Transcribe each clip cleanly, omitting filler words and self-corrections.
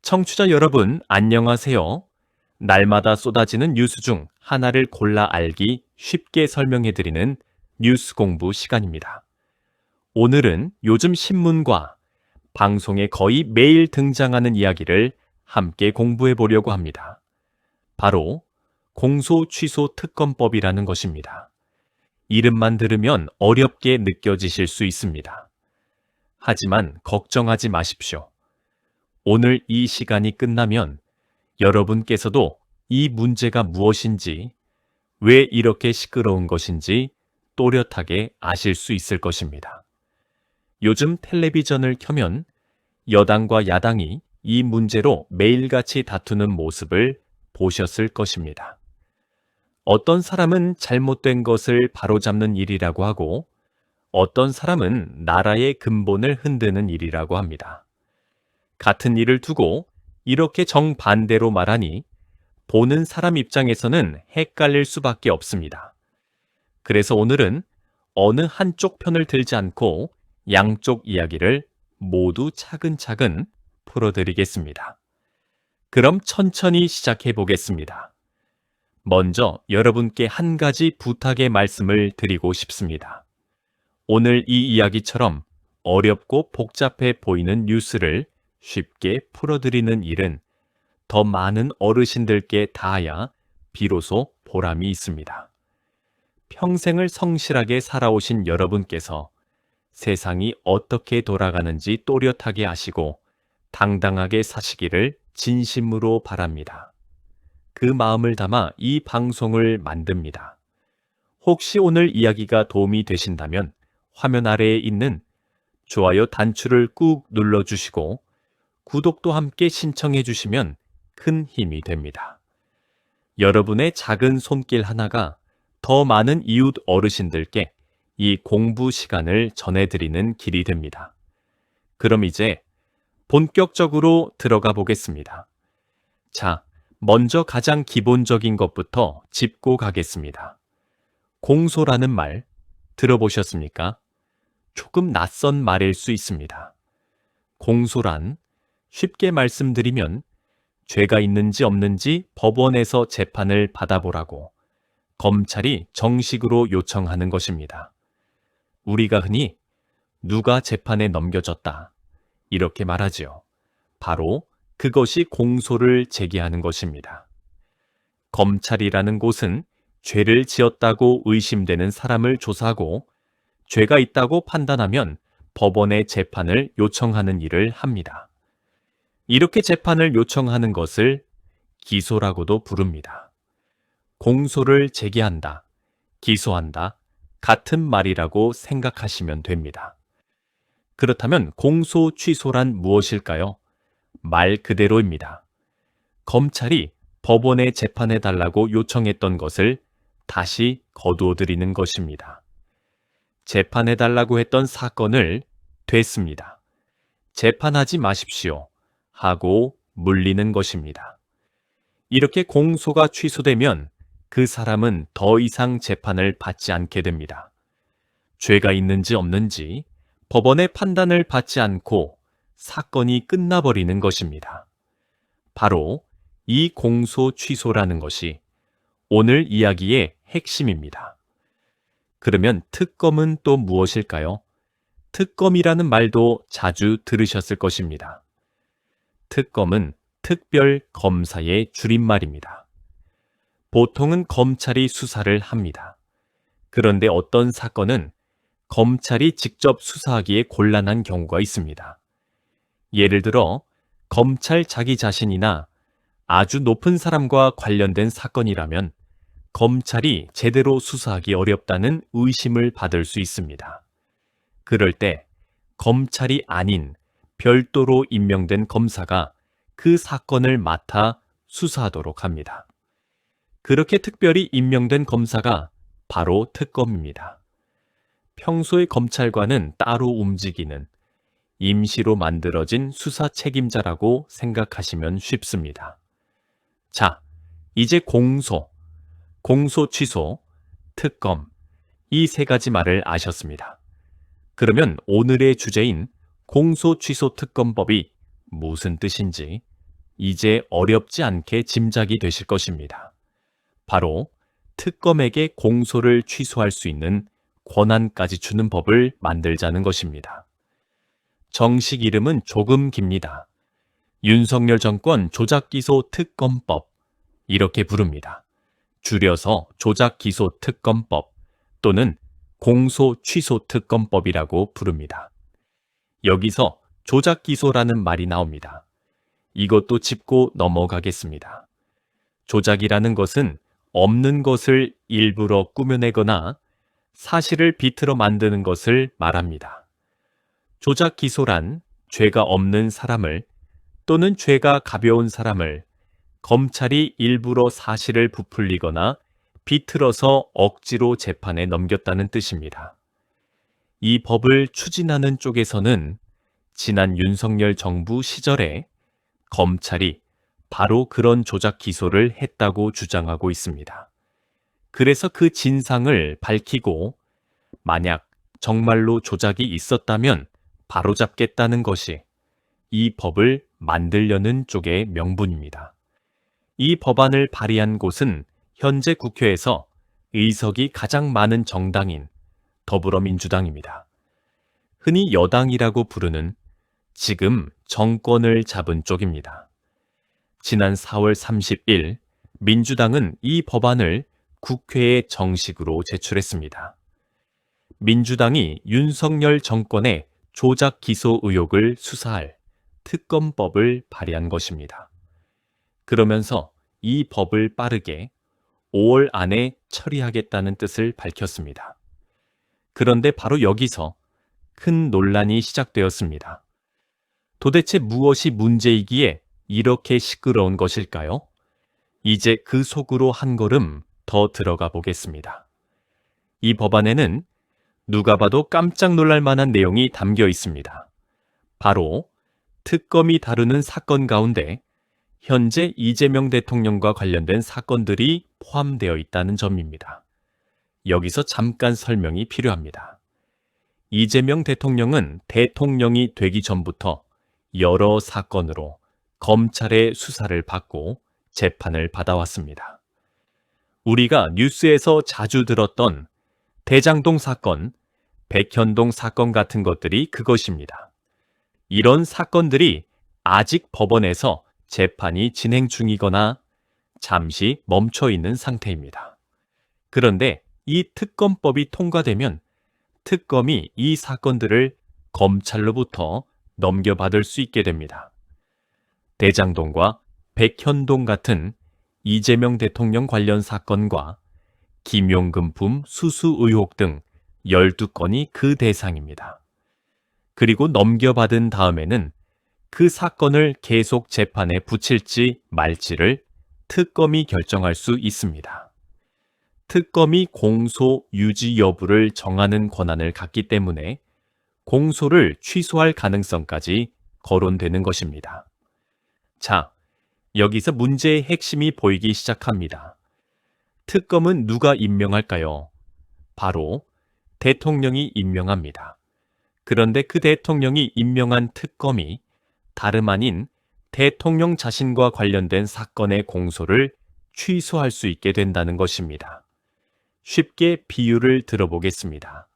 청취자 여러분, 안녕하세요. 날마다 쏟아지는 뉴스 중 하나를 골라 알기 쉽게 설명해드리는 뉴스 공부 시간입니다. 오늘은 요즘 신문과 방송에 거의 매일 등장하는 이야기를 함께 공부해 보려고 합니다. 바로 공소취소 특검법이라는 것입니다. 이름만 들으면 어렵게 느껴지실 수 있습니다. 하지만 걱정하지 마십시오. 오늘 이 시간이 끝나면 여러분께서도 이 문제가 무엇인지, 왜 이렇게 시끄러운 것인지 또렷하게 아실 수 있을 것입니다. 요즘 텔레비전을 켜면 여당과 야당이 이 문제로 매일같이 다투는 모습을 보셨을 것입니다. 어떤 사람은 잘못된 것을 바로잡는 일이라고 하고, 어떤 사람은 나라의 근본을 흔드는 일이라고 합니다. 같은 일을 두고 이렇게 정반대로 말하니 보는 사람 입장에서는 헷갈릴 수밖에 없습니다. 그래서 오늘은 어느 한쪽 편을 들지 않고 양쪽 이야기를 모두 차근차근 풀어드리겠습니다. 그럼 천천히 시작해 보겠습니다. 먼저 여러분께 한 가지 부탁의 말씀을 드리고 싶습니다. 오늘 이 이야기처럼 어렵고 복잡해 보이는 뉴스를 쉽게 풀어드리는 일은 더 많은 어르신들께 닿아야 비로소 보람이 있습니다. 평생을 성실하게 살아오신 여러분께서 세상이 어떻게 돌아가는지 또렷하게 아시고 당당하게 사시기를 진심으로 바랍니다. 그 마음을 담아 이 방송을 만듭니다. 혹시 오늘 이야기가 도움이 되신다면 화면 아래에 있는 좋아요 단추를 꾹 눌러주시고 구독도 함께 신청해 주시면 큰 힘이 됩니다. 여러분의 작은 손길 하나가 더 많은 이웃 어르신들께 이 공부 시간을 전해드리는 길이 됩니다. 그럼 이제 본격적으로 들어가 보겠습니다. 자, 먼저 가장 기본적인 것부터 짚고 가겠습니다. 공소라는 말 들어보셨습니까? 조금 낯선 말일 수 있습니다. 공소란 쉽게 말씀드리면 죄가 있는지 없는지 법원에서 재판을 받아보라고 검찰이 정식으로 요청하는 것입니다. 우리가 흔히 누가 재판에 넘겨졌다 이렇게 말하지요. 바로 그것이 공소를 제기하는 것입니다. 검찰이라는 곳은 죄를 지었다고 의심되는 사람을 조사하고 죄가 있다고 판단하면 법원에 재판을 요청하는 일을 합니다. 이렇게 재판을 요청하는 것을 기소라고도 부릅니다. 공소를 제기한다, 기소한다, 같은 말이라고 생각하시면 됩니다. 그렇다면 공소 취소란 무엇일까요? 말 그대로입니다. 검찰이 법원에 재판해달라고 요청했던 것을 다시 거두어들이는 것입니다. 재판해달라고 했던 사건을 됐습니다. 재판하지 마십시오. 하고 물리는 것입니다. 이렇게 공소가 취소되면 그 사람은 더 이상 재판을 받지 않게 됩니다. 죄가 있는지 없는지 법원의 판단을 받지 않고 사건이 끝나버리는 것입니다. 바로 이 공소 취소라는 것이 오늘 이야기의 핵심입니다. 그러면 특검은 또 무엇일까요? 특검이라는 말도 자주 들으셨을 것입니다. 특검은 특별검사의 줄임말입니다. 보통은 검찰이 수사를 합니다. 그런데 어떤 사건은 검찰이 직접 수사하기에 곤란한 경우가 있습니다. 예를 들어 검찰 자기 자신이나 아주 높은 사람과 관련된 사건이라면 검찰이 제대로 수사하기 어렵다는 의심을 받을 수 있습니다. 그럴 때 검찰이 아닌 별도로 임명된 검사가 그 사건을 맡아 수사하도록 합니다. 그렇게 특별히 임명된 검사가 바로 특검입니다. 평소의 검찰과는 따로 움직이는 임시로 만들어진 수사 책임자라고 생각하시면 쉽습니다. 자, 이제 공소, 공소 취소, 특검, 이 세 가지 말을 아셨습니다. 그러면 오늘의 주제인 공소취소특검법이 무슨 뜻인지 이제 어렵지 않게 짐작이 되실 것입니다. 바로 특검에게 공소를 취소할 수 있는 권한까지 주는 법을 만들자는 것입니다. 정식 이름은 조금 깁니다. 윤석열 정권 조작기소 특검법, 이렇게 부릅니다. 줄여서 조작기소특검법 또는 공소취소특검법이라고 부릅니다. 여기서 조작기소라는 말이 나옵니다. 이것도 짚고 넘어가겠습니다. 조작이라는 것은 없는 것을 일부러 꾸며내거나 사실을 비틀어 만드는 것을 말합니다. 조작기소란 죄가 없는 사람을 또는 죄가 가벼운 사람을 검찰이 일부러 사실을 부풀리거나 비틀어서 억지로 재판에 넘겼다는 뜻입니다. 이 법을 추진하는 쪽에서는 지난 윤석열 정부 시절에 검찰이 바로 그런 조작 기소를 했다고 주장하고 있습니다. 그래서 그 진상을 밝히고 만약 정말로 조작이 있었다면 바로잡겠다는 것이 이 법을 만들려는 쪽의 명분입니다. 이 법안을 발의한 곳은 현재 국회에서 의석이 가장 많은 정당인 더불어민주당입니다. 흔히 여당이라고 부르는 지금 정권을 잡은 쪽입니다. 지난 4월 30일 민주당은 이 법안을 국회에 정식으로 제출했습니다. 민주당이 윤석열 정권의 조작 기소 의혹을 수사할 특검법을 발의한 것입니다. 그러면서 이 법을 빠르게 5월 안에 처리하겠다는 뜻을 밝혔습니다. 그런데 바로 여기서 큰 논란이 시작되었습니다. 도대체 무엇이 문제이기에 이렇게 시끄러운 것일까요? 이제 그 속으로 한 걸음 더 들어가 보겠습니다. 이 법안에는 누가 봐도 깜짝 놀랄 만한 내용이 담겨 있습니다. 바로 특검이 다루는 사건 가운데 현재 이재명 대통령과 관련된 사건들이 포함되어 있다는 점입니다. 여기서 잠깐 설명이 필요합니다. 이재명 대통령은 대통령이 되기 전부터 여러 사건으로 검찰의 수사를 받고 재판을 받아왔습니다. 우리가 뉴스에서 자주 들었던 대장동 사건, 백현동 사건 같은 것들이 그것입니다. 이런 사건들이 아직 법원에서 재판이 진행 중이거나 잠시 멈춰 있는 상태입니다. 그런데 이 특검법이 통과되면 특검이 이 사건들을 검찰로부터 넘겨받을 수 있게 됩니다. 대장동과 백현동 같은 이재명 대통령 관련 사건과 김용금품 수수 의혹 등 12건이 그 대상입니다. 그리고 넘겨받은 다음에는 그 사건을 계속 재판에 붙일지 말지를 특검이 결정할 수 있습니다. 특검이 공소 유지 여부를 정하는 권한을 갖기 때문에 공소를 취소할 가능성까지 거론되는 것입니다. 자, 여기서 문제의 핵심이 보이기 시작합니다. 특검은 누가 임명할까요? 바로 대통령이 임명합니다. 그런데 그 대통령이 임명한 특검이 다름 아닌 대통령 자신과 관련된 사건의 공소를 취소할 수 있게 된다는 것입니다. 쉽게 비유를 들어보겠습니다.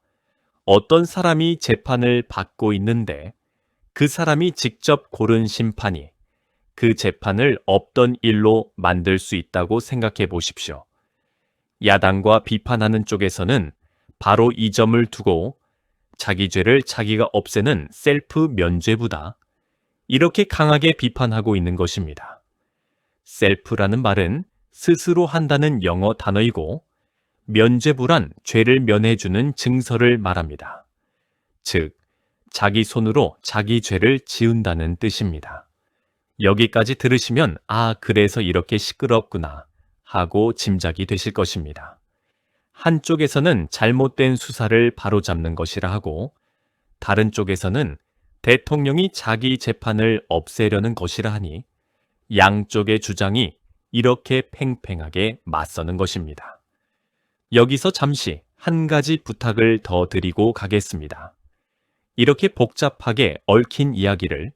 어떤 사람이 재판을 받고 있는데 그 사람이 직접 고른 심판이 그 재판을 없던 일로 만들 수 있다고 생각해 보십시오. 야당과 비판하는 쪽에서는 바로 이 점을 두고 자기 죄를 자기가 없애는 셀프 면죄부다, 이렇게 강하게 비판하고 있는 것입니다. 셀프라는 말은 스스로 한다는 영어 단어이고 면죄부란 죄를 면해주는 증서를 말합니다. 즉, 자기 손으로 자기 죄를 지운다는 뜻입니다. 여기까지 들으시면 그래서 이렇게 시끄럽구나 하고 짐작이 되실 것입니다. 한쪽에서는 잘못된 수사를 바로잡는 것이라 하고 다른 쪽에서는 대통령이 자기 재판을 없애려는 것이라 하니 양쪽의 주장이 이렇게 팽팽하게 맞서는 것입니다. 여기서 잠시 한 가지 부탁을 더 드리고 가겠습니다. 이렇게 복잡하게 얽힌 이야기를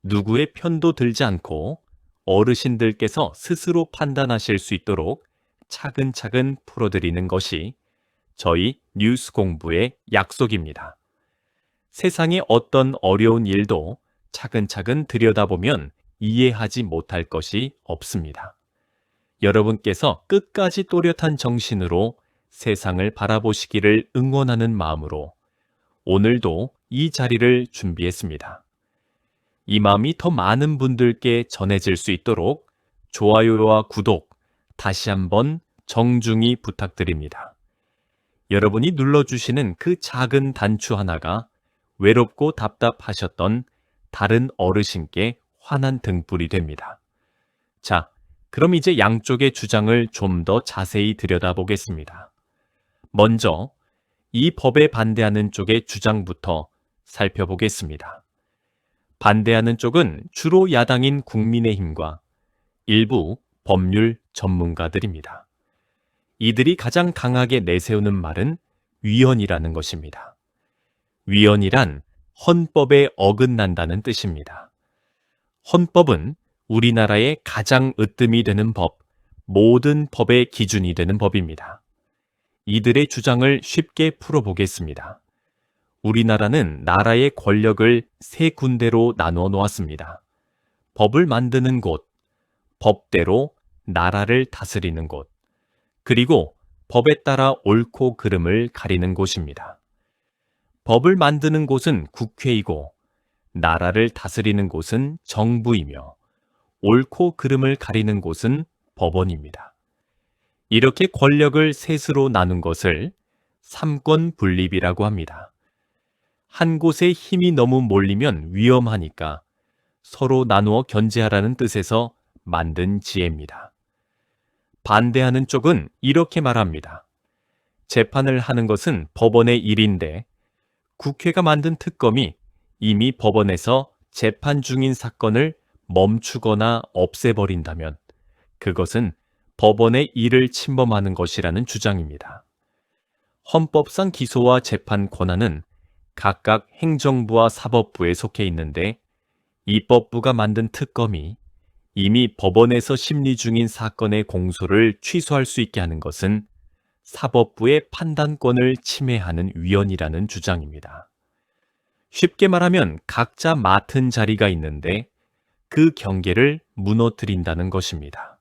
누구의 편도 들지 않고 어르신들께서 스스로 판단하실 수 있도록 차근차근 풀어드리는 것이 저희 뉴스 공부의 약속입니다. 세상의 어떤 어려운 일도 차근차근 들여다보면 이해하지 못할 것이 없습니다. 여러분께서 끝까지 또렷한 정신으로 세상을 바라보시기를 응원하는 마음으로 오늘도 이 자리를 준비했습니다. 이 마음이 더 많은 분들께 전해질 수 있도록 좋아요와 구독 다시 한번 정중히 부탁드립니다. 여러분이 눌러주시는 그 작은 단추 하나가 외롭고 답답하셨던 다른 어르신께 환한 등불이 됩니다. 자, 그럼 이제 양쪽의 주장을 좀 더 자세히 들여다보겠습니다. 먼저 이 법에 반대하는 쪽의 주장부터 살펴보겠습니다. 반대하는 쪽은 주로 야당인 국민의힘과 일부 법률 전문가들입니다. 이들이 가장 강하게 내세우는 말은 위헌이라는 것입니다. 위헌이란 헌법에 어긋난다는 뜻입니다. 헌법은 우리나라의 가장 으뜸이 되는 법, 모든 법의 기준이 되는 법입니다. 이들의 주장을 쉽게 풀어보겠습니다. 우리나라는 나라의 권력을 세 군데로 나누어 놓았습니다. 법을 만드는 곳, 법대로 나라를 다스리는 곳, 그리고 법에 따라 옳고 그름을 가리는 곳입니다. 법을 만드는 곳은 국회이고, 나라를 다스리는 곳은 정부이며, 옳고 그름을 가리는 곳은 법원입니다. 이렇게 권력을 셋으로 나눈 것을 삼권 분립이라고 합니다. 한 곳에 힘이 너무 몰리면 위험하니까 서로 나누어 견제하라는 뜻에서 만든 지혜입니다. 반대하는 쪽은 이렇게 말합니다. 재판을 하는 것은 법원의 일인데 국회가 만든 특검이 이미 법원에서 재판 중인 사건을 멈추거나 없애버린다면 그것은 법원의 일을 침범하는 것이라는 주장입니다. 헌법상 기소와 재판 권한은 각각 행정부와 사법부에 속해 있는데 입법부가 만든 특검이 이미 법원에서 심리 중인 사건의 공소를 취소할 수 있게 하는 것은 사법부의 판단권을 침해하는 위헌이라는 주장입니다. 쉽게 말하면 각자 맡은 자리가 있는데 그 경계를 무너뜨린다는 것입니다.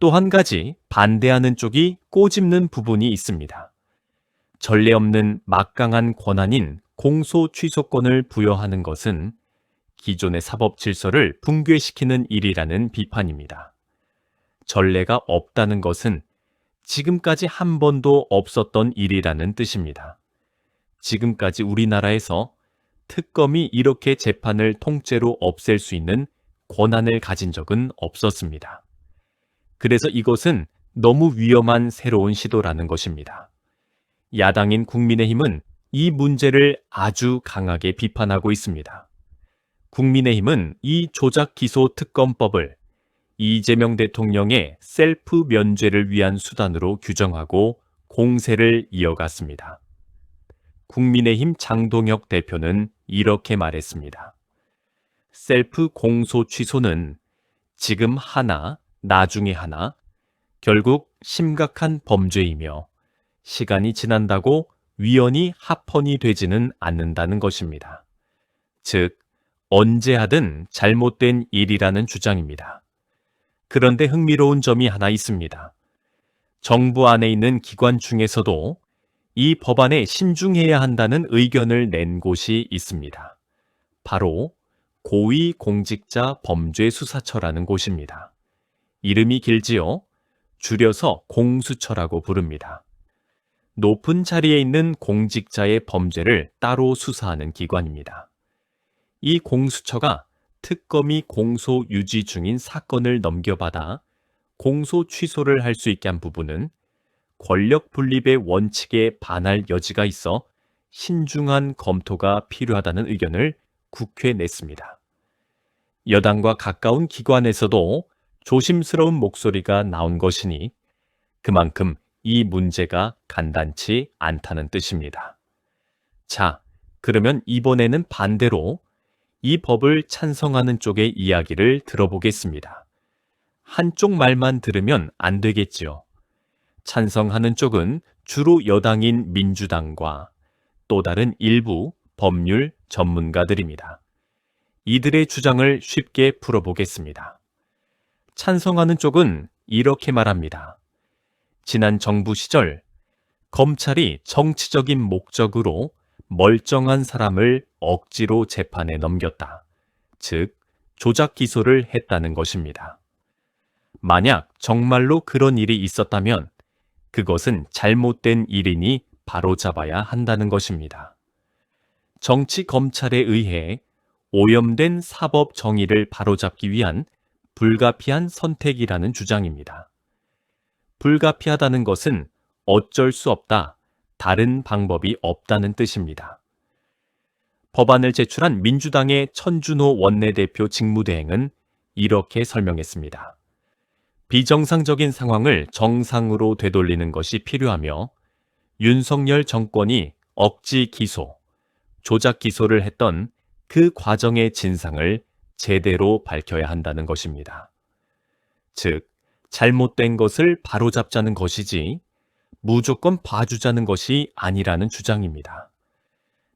또 한 가지 반대하는 쪽이 꼬집는 부분이 있습니다. 전례 없는 막강한 권한인 공소 취소권을 부여하는 것은 기존의 사법 질서를 붕괴시키는 일이라는 비판입니다. 전례가 없다는 것은 지금까지 한 번도 없었던 일이라는 뜻입니다. 지금까지 우리나라에서 특검이 이렇게 재판을 통째로 없앨 수 있는 권한을 가진 적은 없었습니다. 그래서 이것은 너무 위험한 새로운 시도라는 것입니다. 야당인 국민의힘은 이 문제를 아주 강하게 비판하고 있습니다. 국민의힘은 이 조작기소특검법을 이재명 대통령의 셀프 면죄를 위한 수단으로 규정하고 공세를 이어갔습니다. 국민의힘 장동혁 대표는 이렇게 말했습니다. 셀프 공소 취소는 지금 하나, 나중에 하나, 결국 심각한 범죄이며 시간이 지난다고 위헌이 합헌이 되지는 않는다는 것입니다. 즉, 언제 하든 잘못된 일이라는 주장입니다. 그런데 흥미로운 점이 하나 있습니다. 정부 안에 있는 기관 중에서도 이 법안에 신중해야 한다는 의견을 낸 곳이 있습니다. 바로 고위공직자 범죄수사처라는 곳입니다. 이름이 길지요? 줄여서 공수처라고 부릅니다. 높은 자리에 있는 공직자의 범죄를 따로 수사하는 기관입니다. 이 공수처가 특검이 공소 유지 중인 사건을 넘겨받아 공소 취소를 할 수 있게 한 부분은 권력 분립의 원칙에 반할 여지가 있어 신중한 검토가 필요하다는 의견을 국회에 냈습니다. 여당과 가까운 기관에서도 조심스러운 목소리가 나온 것이니 그만큼 이 문제가 간단치 않다는 뜻입니다. 자, 그러면 이번에는 반대로 이 법을 찬성하는 쪽의 이야기를 들어보겠습니다. 한쪽 말만 들으면 안 되겠지요. 찬성하는 쪽은 주로 여당인 민주당과 또 다른 일부 법률 전문가들입니다. 이들의 주장을 쉽게 풀어보겠습니다. 찬성하는 쪽은 이렇게 말합니다. 지난 정부 시절 검찰이 정치적인 목적으로 멀쩡한 사람을 억지로 재판에 넘겼다. 즉, 조작 기소를 했다는 것입니다. 만약 정말로 그런 일이 있었다면 그것은 잘못된 일이니 바로잡아야 한다는 것입니다. 정치 검찰에 의해 오염된 사법 정의를 바로잡기 위한 불가피한 선택이라는 주장입니다. 불가피하다는 것은 어쩔 수 없다, 다른 방법이 없다는 뜻입니다. 법안을 제출한 민주당의 천준호 원내대표 직무대행은 이렇게 설명했습니다. 비정상적인 상황을 정상으로 되돌리는 것이 필요하며 윤석열 정권이 억지 기소, 조작 기소를 했던 그 과정의 진상을 제대로 밝혀야 한다는 것입니다. 즉, 잘못된 것을 바로잡자는 것이지 무조건 봐주자는 것이 아니라는 주장입니다.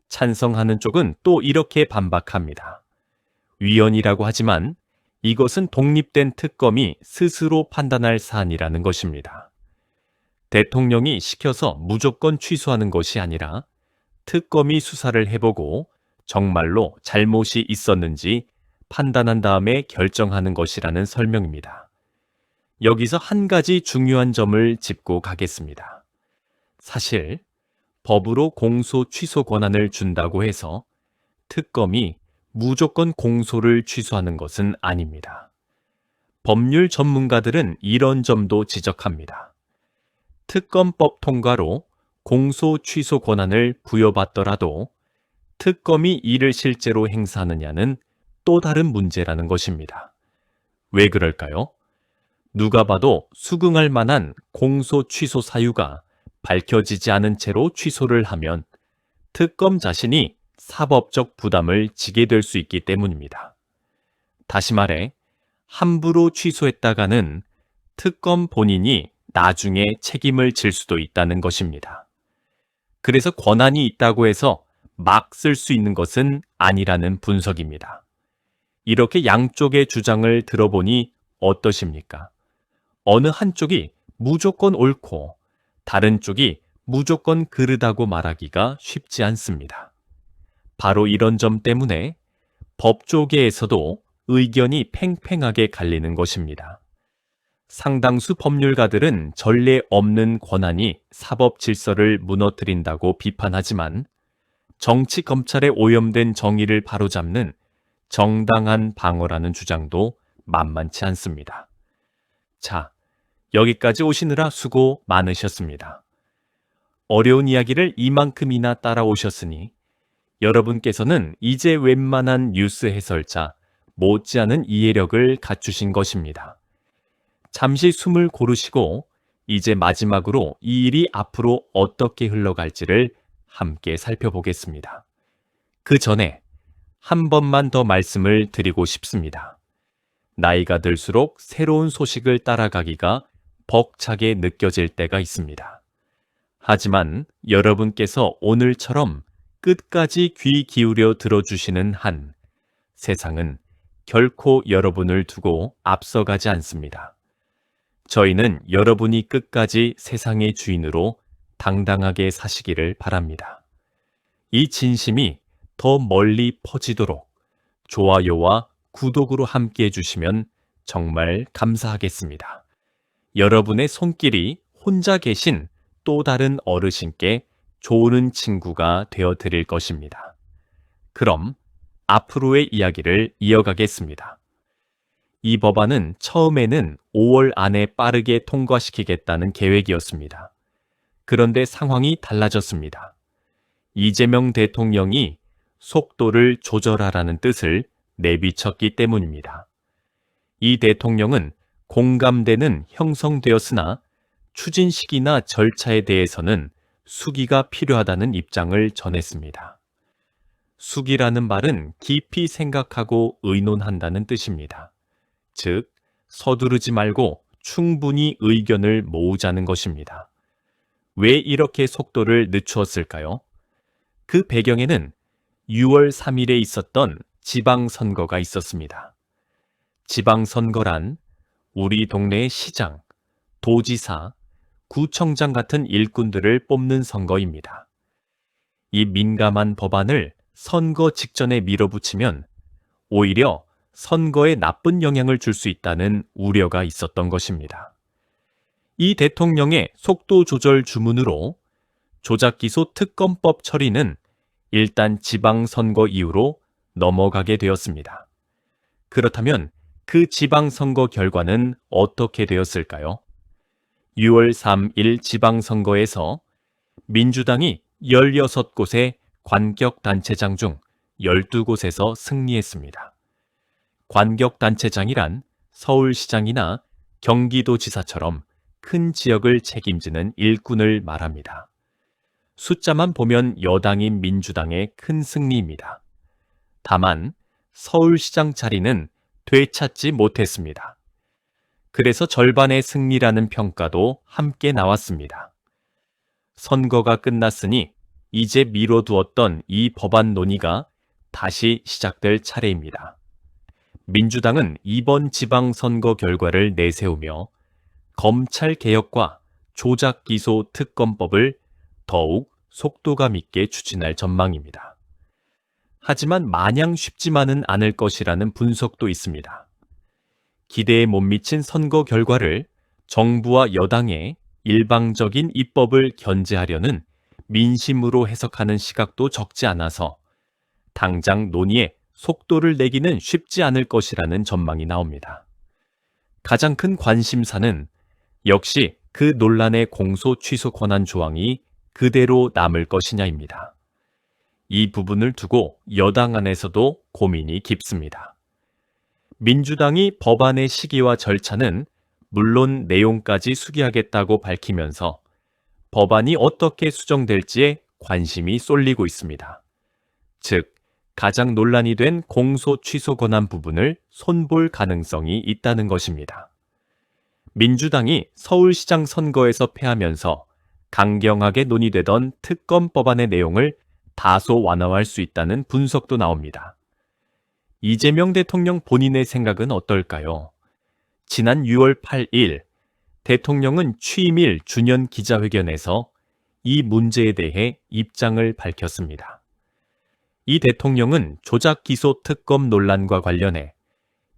찬성하는 쪽은 또 이렇게 반박합니다. 위헌이라고 하지만 이것은 독립된 특검이 스스로 판단할 사안이라는 것입니다. 대통령이 시켜서 무조건 취소하는 것이 아니라 특검이 수사를 해보고 정말로 잘못이 있었는지 판단한 다음에 결정하는 것이라는 설명입니다. 여기서 한 가지 중요한 점을 짚고 가겠습니다. 사실 법으로 공소 취소 권한을 준다고 해서 특검이 무조건 공소를 취소하는 것은 아닙니다. 법률 전문가들은 이런 점도 지적합니다. 특검법 통과로 공소 취소 권한을 부여받더라도 특검이 이를 실제로 행사하느냐는 또 다른 문제라는 것입니다. 왜 그럴까요? 누가 봐도 수긍할 만한 공소 취소 사유가 밝혀지지 않은 채로 취소를 하면 특검 자신이 사법적 부담을 지게 될 수 있기 때문입니다. 다시 말해, 함부로 취소했다가는 특검 본인이 나중에 책임을 질 수도 있다는 것입니다. 그래서 권한이 있다고 해서 막 쓸 수 있는 것은 아니라는 분석입니다. 이렇게 양쪽의 주장을 들어보니 어떠십니까? 어느 한쪽이 무조건 옳고 다른 쪽이 무조건 그르다고 말하기가 쉽지 않습니다. 바로 이런 점 때문에 법조계에서도 의견이 팽팽하게 갈리는 것입니다. 상당수 법률가들은 전례 없는 권한이 사법 질서를 무너뜨린다고 비판하지만 정치 검찰의 오염된 정의를 바로잡는 정당한 방어라는 주장도 만만치 않습니다. 자, 여기까지 오시느라 수고 많으셨습니다. 어려운 이야기를 이만큼이나 따라오셨으니 여러분께서는 이제 웬만한 뉴스 해설자 못지않은 이해력을 갖추신 것입니다. 잠시 숨을 고르시고 이제 마지막으로 이 일이 앞으로 어떻게 흘러갈지를 함께 살펴보겠습니다. 그 전에 한 번만 더 말씀을 드리고 싶습니다. 나이가 들수록 새로운 소식을 따라가기가 벅차게 느껴질 때가 있습니다. 하지만 여러분께서 오늘처럼 끝까지 귀 기울여 들어주시는 한 세상은 결코 여러분을 두고 앞서가지 않습니다. 저희는 여러분이 끝까지 세상의 주인으로 당당하게 사시기를 바랍니다. 이 진심이 더 멀리 퍼지도록 좋아요와 구독으로 함께 해주시면 정말 감사하겠습니다. 여러분의 손길이 혼자 계신 또 다른 어르신께 좋은 친구가 되어 드릴 것입니다. 그럼 앞으로의 이야기를 이어가겠습니다. 이 법안은 처음에는 5월 안에 빠르게 통과시키겠다는 계획이었습니다. 그런데 상황이 달라졌습니다. 이재명 대통령이 속도를 조절하라는 뜻을 내비쳤기 때문입니다. 이 대통령은 공감대는 형성되었으나 추진 시기나 절차에 대해서는 수기가 필요하다는 입장을 전했습니다. 숙이라는 말은 깊이 생각하고 의논한다는 뜻입니다. 즉, 서두르지 말고 충분히 의견을 모으자는 것입니다. 왜 이렇게 속도를 늦추었을까요? 그 배경에는 6월 3일에 있었던 지방선거가 있었습니다. 지방선거란 우리 동네의 시장, 도지사, 구청장 같은 일꾼들을 뽑는 선거입니다. 이 민감한 법안을 선거 직전에 밀어붙이면 오히려 선거에 나쁜 영향을 줄 수 있다는 우려가 있었던 것입니다. 이 대통령의 속도 조절 주문으로 조작기소 특검법 처리는 일단 지방선거 이후로 넘어가게 되었습니다. 그렇다면 그 지방선거 결과는 어떻게 되었을까요? 6월 3일 지방선거에서 민주당이 16곳의 관격단체장 중 12곳에서 승리했습니다. 관격단체장이란 서울시장이나 경기도지사처럼 큰 지역을 책임지는 일꾼을 말합니다. 숫자만 보면 여당인 민주당의 큰 승리입니다. 다만 서울시장 자리는 되찾지 못했습니다. 그래서 절반의 승리라는 평가도 함께 나왔습니다. 선거가 끝났으니 이제 미뤄두었던 이 법안 논의가 다시 시작될 차례입니다. 민주당은 이번 지방선거 결과를 내세우며 검찰개혁과 조작기소 특검법을 더욱 속도감 있게 추진할 전망입니다. 하지만 마냥 쉽지만은 않을 것이라는 분석도 있습니다. 기대에 못 미친 선거 결과를 정부와 여당의 일방적인 입법을 견제하려는 민심으로 해석하는 시각도 적지 않아서 당장 논의에 속도를 내기는 쉽지 않을 것이라는 전망이 나옵니다. 가장 큰 관심사는 역시 그 논란의 공소 취소 권한 조항이 그대로 남을 것이냐입니다. 이 부분을 두고 여당 안에서도 고민이 깊습니다. 민주당이 법안의 시기와 절차는 물론 내용까지 수기하겠다고 밝히면서 법안이 어떻게 수정될지에 관심이 쏠리고 있습니다. 즉, 가장 논란이 된 공소 취소 권한 부분을 손볼 가능성이 있다는 것입니다. 민주당이 서울시장 선거에서 패하면서 강경하게 논의되던 특검 법안의 내용을 다소 완화할 수 있다는 분석도 나옵니다. 이재명 대통령 본인의 생각은 어떨까요? 지난 6월 8일 대통령은 취임일 주년 기자회견에서 이 문제에 대해 입장을 밝혔습니다. 이 대통령은 조작기소 특검 논란과 관련해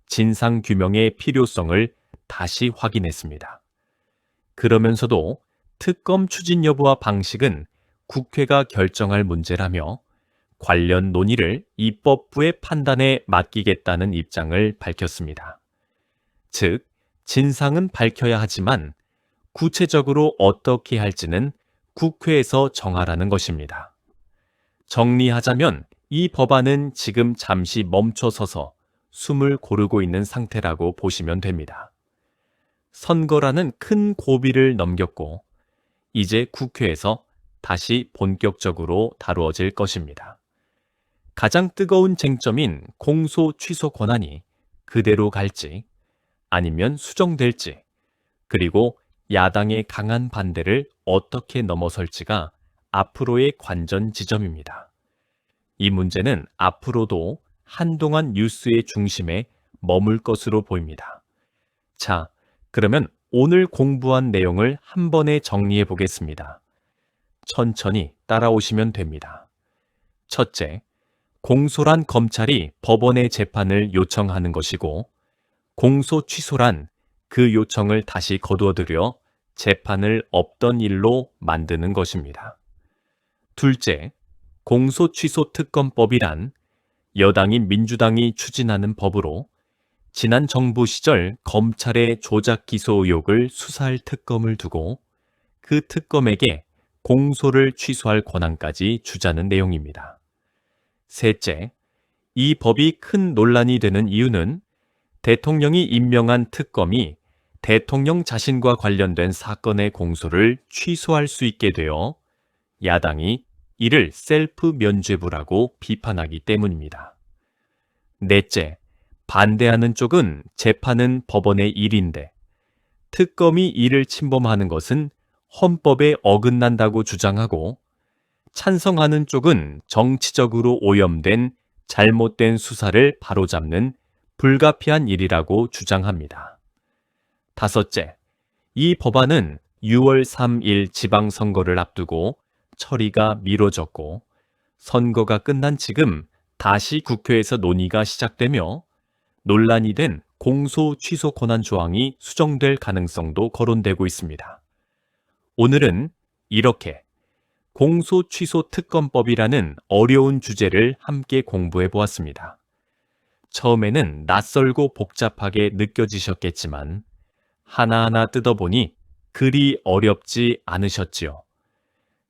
진상규명의 필요성을 다시 확인했습니다. 그러면서도 특검 추진 여부와 방식은 국회가 결정할 문제라며 관련 논의를 입법부의 판단에 맡기겠다는 입장을 밝혔습니다. 즉, 진상은 밝혀야 하지만 구체적으로 어떻게 할지는 국회에서 정하라는 것입니다. 정리하자면 이 법안은 지금 잠시 멈춰서서 숨을 고르고 있는 상태라고 보시면 됩니다. 선거라는 큰 고비를 넘겼고 이제 국회에서 다시 본격적으로 다루어질 것입니다. 가장 뜨거운 쟁점인 공소 취소 권한이 그대로 갈지 아니면 수정될지, 그리고 야당의 강한 반대를 어떻게 넘어설지가 앞으로의 관전 지점입니다. 이 문제는 앞으로도 한동안 뉴스의 중심에 머물 것으로 보입니다. 자, 그러면 오늘 공부한 내용을 한 번에 정리해 보겠습니다. 천천히 따라오시면 됩니다. 첫째, 공소란 검찰이 법원에 재판을 요청하는 것이고, 공소 취소란 그 요청을 다시 거두어들여 재판을 없던 일로 만드는 것입니다. 둘째, 공소 취소 특검법이란 여당인 민주당이 추진하는 법으로 지난 정부 시절 검찰의 조작 기소 의혹을 수사할 특검을 두고 그 특검에게 공소를 취소할 권한까지 주자는 내용입니다. 셋째, 이 법이 큰 논란이 되는 이유는 대통령이 임명한 특검이 대통령 자신과 관련된 사건의 공소를 취소할 수 있게 되어 야당이 이를 셀프 면죄부라고 비판하기 때문입니다. 넷째, 반대하는 쪽은 재판은 법원의 일인데 특검이 이를 침범하는 것은 헌법에 어긋난다고 주장하고 찬성하는 쪽은 정치적으로 오염된 잘못된 수사를 바로잡는 불가피한 일이라고 주장합니다. 다섯째, 이 법안은 6월 3일 지방선거를 앞두고 처리가 미뤄졌고 선거가 끝난 지금 다시 국회에서 논의가 시작되며 논란이 된 공소 취소 권한 조항이 수정될 가능성도 거론되고 있습니다. 오늘은 이렇게 공소 취소 특검법이라는 어려운 주제를 함께 공부해 보았습니다. 처음에는 낯설고 복잡하게 느껴지셨겠지만 하나하나 뜯어보니 그리 어렵지 않으셨지요.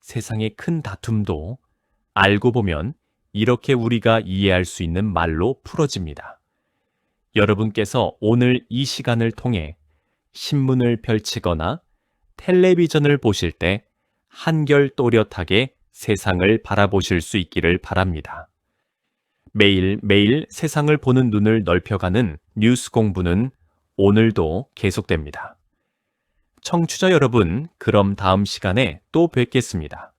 세상의 큰 다툼도 알고 보면 이렇게 우리가 이해할 수 있는 말로 풀어집니다. 여러분께서 오늘 이 시간을 통해 신문을 펼치거나 텔레비전을 보실 때 한결 또렷하게 세상을 바라보실 수 있기를 바랍니다. 매일매일 세상을 보는 눈을 넓혀가는 뉴스 공부는 오늘도 계속됩니다. 청취자 여러분, 그럼 다음 시간에 또 뵙겠습니다.